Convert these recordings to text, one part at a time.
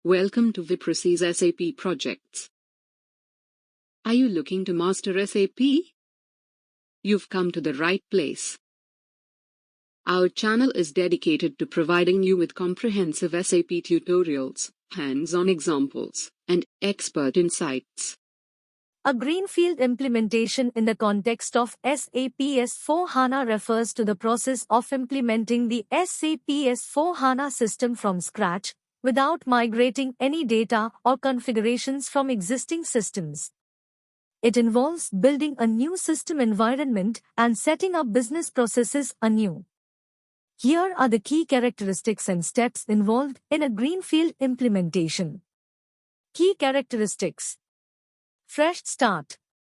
Welcome to Viprosi's SAP projects. Are you looking to master SAP? You've come to the right place. Our channel is dedicated to providing you with comprehensive SAP tutorials, hands-on examples, and expert insights. A greenfield implementation in the context of SAP S/4HANA refers to the process of implementing the SAP S/4HANA system from scratch, without migrating any data or configurations from existing systems. It involves building a new system environment and setting up business processes anew. Here are the key characteristics and steps involved in a greenfield implementation. Key characteristics. Fresh start.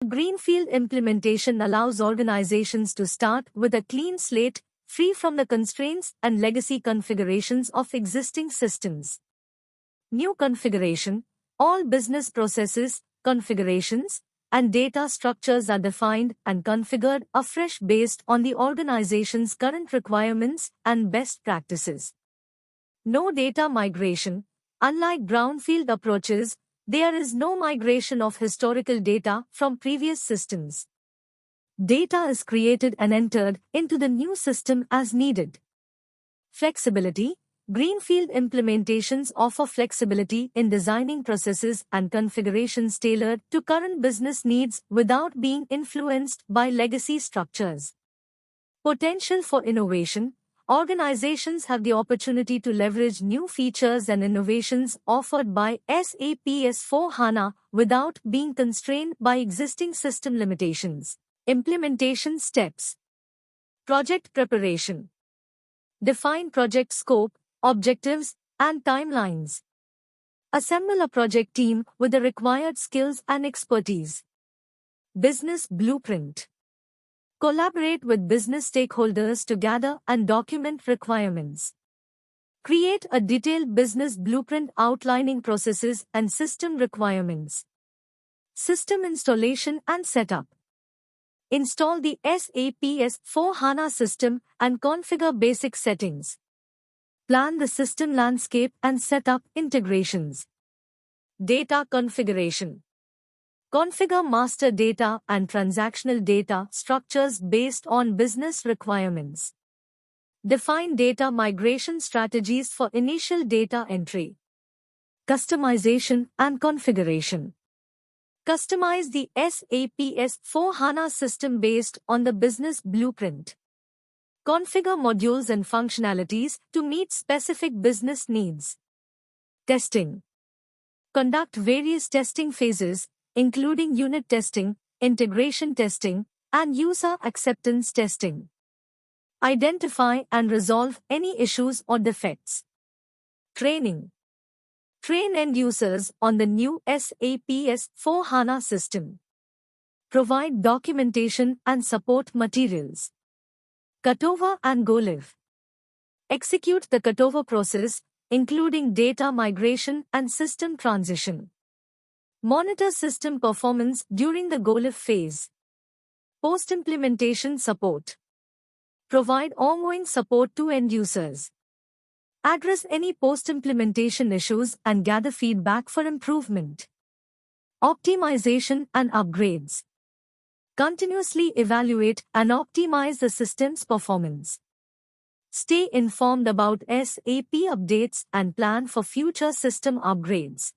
Greenfield implementation allows organizations to start with a clean slate, free from the constraints and legacy configurations of existing systems. New configuration. All business processes, configurations, and data structures are defined and configured afresh based on the organization's current requirements and best practices. No data migration. Unlike brownfield approaches, there is no migration of historical data from previous systems. Data is created and entered into the new system as needed. Flexibility. Greenfield implementations offer flexibility in designing processes and configurations tailored to current business needs without being influenced by legacy structures. Potential for innovation. Organizations have the opportunity to leverage new features and innovations offered by SAP S/4HANA without being constrained by existing system limitations. Implementation steps. Project preparation. Define project scope, objectives, and timelines. Assemble a project team with the required skills and expertise. Business blueprint. Collaborate with business stakeholders to gather and document requirements. Create a detailed business blueprint outlining processes and system requirements. System installation and setup. Install the SAP S/4HANA system and configure basic settings. Plan the system landscape and set up integrations. Data configuration. Configure master data and transactional data structures based on business requirements. Define data migration strategies for initial data entry. Customization and configuration. Customize the SAP S/4HANA system based on the business blueprint. Configure modules and functionalities to meet specific business needs. Testing. Conduct various testing phases, including unit testing, integration testing, and user acceptance testing. Identify and resolve any issues or defects. Training. Train end users on the new SAP S/4HANA system. Provide documentation and support materials. Cutover and go-live. Execute the cutover process, including data migration and system transition. Monitor system performance during the go-live phase. Post-implementation support. Provide ongoing support to end users. Address any post-implementation issues and gather feedback for improvement. Optimization and upgrades. Continuously evaluate and optimize the system's performance. Stay informed about SAP updates and plan for future system upgrades.